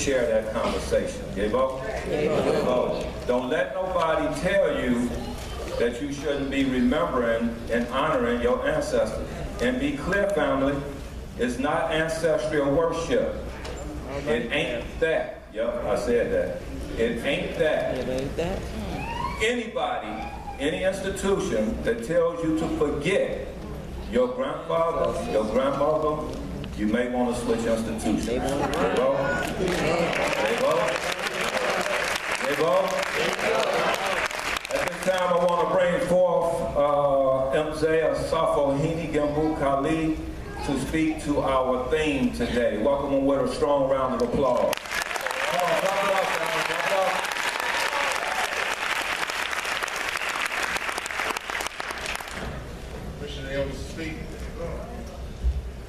share that conversation. You vote? Don't let nobody tell you that you shouldn't be remembering and honoring your ancestors. And be clear, family, it's not ancestral worship. It ain't that. Yep, I said that. It ain't that. It ain't that. Anybody, any institution that tells you to forget your grandfather, your grandmother, you may want to switch institutions. They vote. At this time, I want to bring forth MJ Asafohini Gembu Kali to speak to our theme today. Welcome them with a strong round of applause. Come on, clap it up, clap it up. Permission to be able to speak.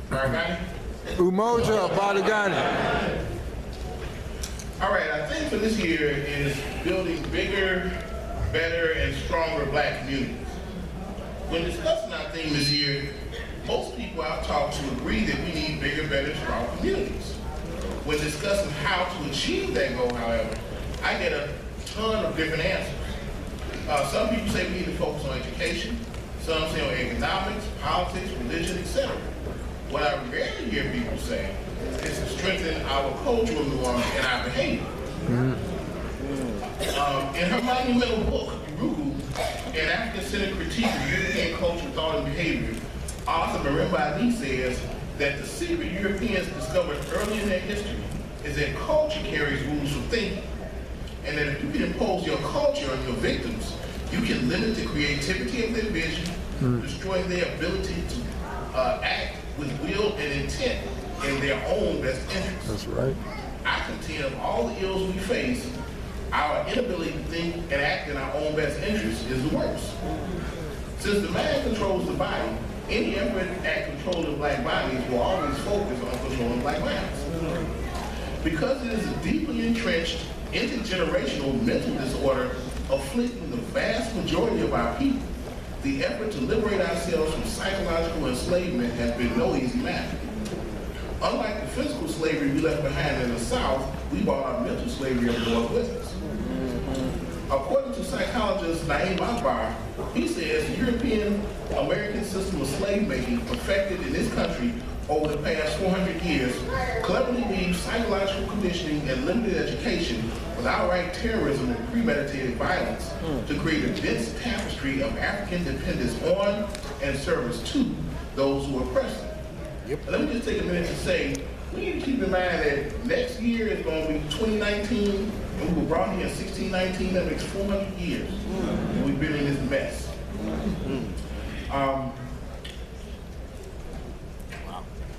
Baragani? Umoja Baragani. All right, our theme for this year is building bigger, better, and stronger black communities. When discussing our theme this year, most people I've talked to agree that we need bigger, better, stronger communities. When discussing how to achieve that goal, however, I get a ton of different answers. Some people say we need to focus on education. Some say on economics, politics, religion, etc. What I rarely hear people say is to strengthen our cultural norms and our behavior. In her monumental book, Urugu, An African-Centered Critique of European Culture, Thought, and Behavior, author Marimba Ali says that the secret Europeans discovered early in their history is that culture carries rules for thinking, and that if you can impose your culture on your victims, you can limit the creativity of their vision, destroying their ability to act with will and intent in their own best interest. That's right. I contend of all the ills we face, our inability to think and act in our own best interest is the worst. Since the mind controls the body, any effort at controlling black bodies will always focus on controlling black minds. Because it is a deeply entrenched, intergenerational mental disorder afflicting the vast majority of our people, the effort to liberate ourselves from psychological enslavement has been no easy matter. Unlike the physical slavery we left behind in the South, we brought our mental slavery up north with us. According to psychologist Naim Akbar, he says the European-American system of slave making perfected in this country over the past 400 years cleverly leaves psychological conditioning and limited education with outright terrorism and premeditated violence to create a dense tapestry of African dependence on and service to those who oppress them. And let me just take a minute to say, we need to keep in mind that next year is going to be 2019, and we were brought here in 1619, that makes 400 years. And we've been in this mess.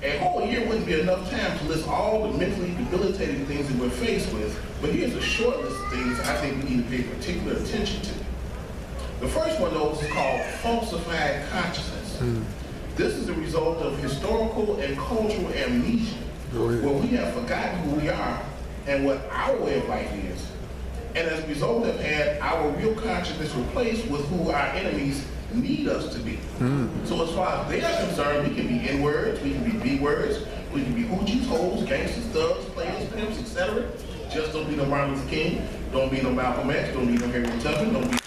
A whole year wouldn't be enough time to list all the mentally debilitating things that we're faced with, but here's a short list of things I think we need to pay particular attention to. The first one, though, is called falsified consciousness. This is a result of historical and cultural amnesia, where we have forgotten who we are and what our way of life is, and as a result have had our real consciousness replaced with who our enemies need us to be. So as far as they are concerned, we can be N-words, we can be B-words, we can be hoochies, hoes, gangsters, thugs, players, pimps, etc. Just don't be no Martin Luther King, don't be no Malcolm X, don't be no Harriet Tubman, don't be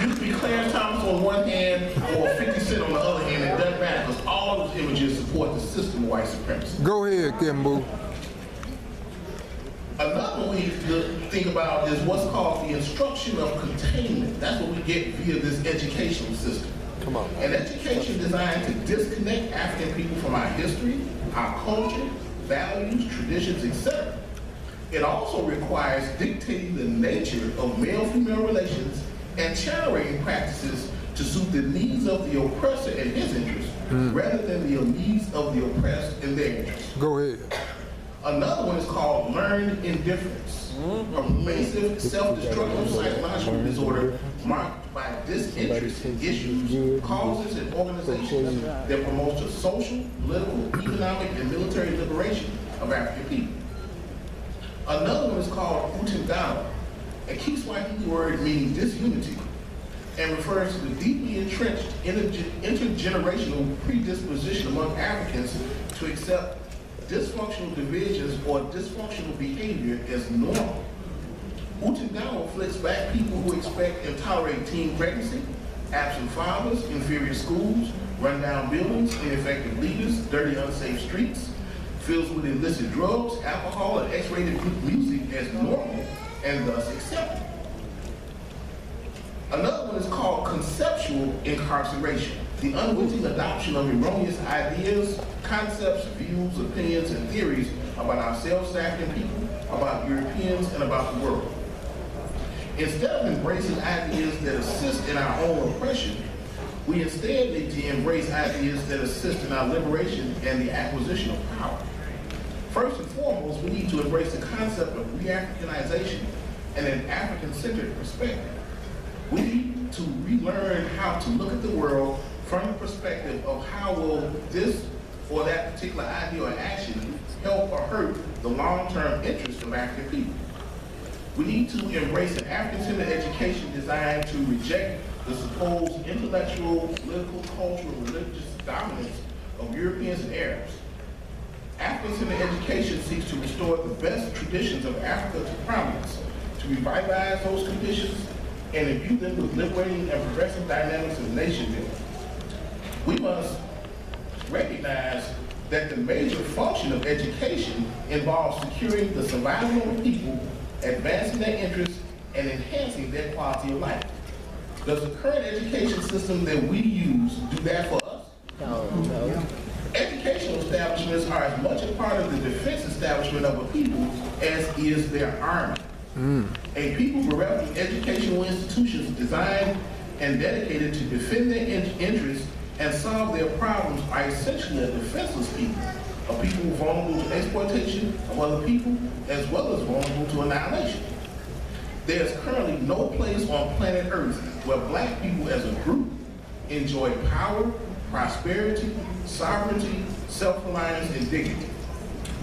you can be Clarence Thomas on one hand or 50 Cent on the other hand, it doesn't matter because all of those images support the system of white supremacy. Go ahead, Kimbo. Another way to think about is what's called the instruction of containment. That's what we get via this educational system. Come on. An education designed to disconnect African people from our history, our culture, values, traditions, etc. It also requires dictating the nature of male-female relations and child-rearing practices to suit the needs of the oppressor and his interests, rather than the needs of the oppressed and their interests. Go ahead. Another one is called learned indifference, a pervasive, self-destructive psychological disorder marked by disinterest in issues, causes, and organizations that promote the social, political, economic, and military liberation of African people. Another one is called Utengano, a Kiswahili word meaning disunity, and refers to the deeply entrenched intergenerational predisposition among Africans to accept dysfunctional divisions or dysfunctional behavior as normal. Utindawa flicks back people who expect and tolerate teen pregnancy, absent fathers, inferior schools, rundown buildings, ineffective leaders, dirty, unsafe streets, filled with illicit drugs, alcohol, and X-rated music as normal and thus accepted. Another one is called conceptual incarceration, the unwitting adoption of erroneous ideas, concepts, views, opinions, and theories about our self-sacrificing people, about Europeans, and about the world. Instead of embracing ideas that assist in our own oppression, we instead need to embrace ideas that assist in our liberation and the acquisition of power. First and foremost, we need to embrace the concept of re-Africanization and an African-centered perspective. We need to relearn how to look at the world from the perspective of how will this or that particular idea or action help or hurt the long-term interests of African people. We need to embrace an African-centered education designed to reject the supposed intellectual, political, cultural, and religious dominance of Europeans and Arabs. African-centered education seeks to restore the best traditions of Africa to prominence, to revitalize those conditions, and imbue them with liberating and progressive dynamics of nation building. We must recognize that the major function of education involves securing the survival of the people, advancing their interests, and enhancing their quality of life. Does the current education system that we use do that for us? No. Educational establishments are as much a part of the defense establishment of a people as is their army. A people bereft of educational institutions designed and dedicated to defend their interests and solve their problems are essentially a defenseless people, a people vulnerable to exploitation of other people as well as vulnerable to annihilation. There is currently no place on planet Earth where black people as a group enjoy power, prosperity, sovereignty, self-reliance, and dignity.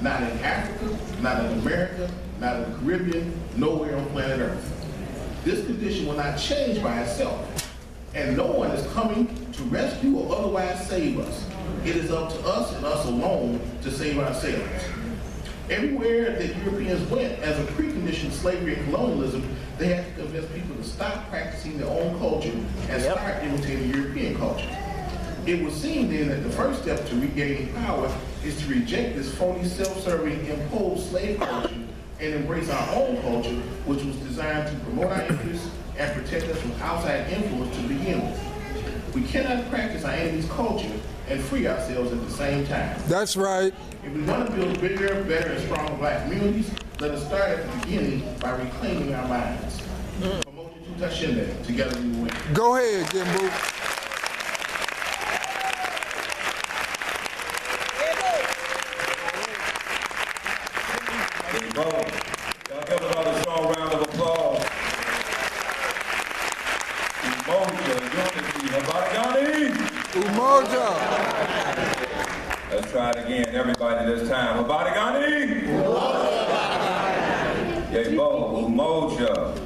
Not in Africa, not in America, not in the Caribbean, nowhere on planet Earth. This condition will not change by itself, and no one is coming to rescue or otherwise save us. It is up to us and us alone to save ourselves. Everywhere that Europeans went as a precondition to slavery and colonialism, they had to convince people to stop practicing their own culture and start imitating European culture. It would seem then that the first step to regaining power is to reject this phony, self-serving, imposed slave culture and embrace our own culture, which was designed to promote our interests and protect us from outside influence to begin with. We cannot practice our enemy's culture and free ourselves at the same time. That's right. If we want to build bigger, better, and stronger black communities, let us start at the beginning by reclaiming our minds. Pamoja tutashinde. Together we win. Go ahead, Gimbu. Y'all give another strong round of applause. Umoja, unity, Habari Umoja. Let's try it again, everybody this time. Habari Yebo, Umoja.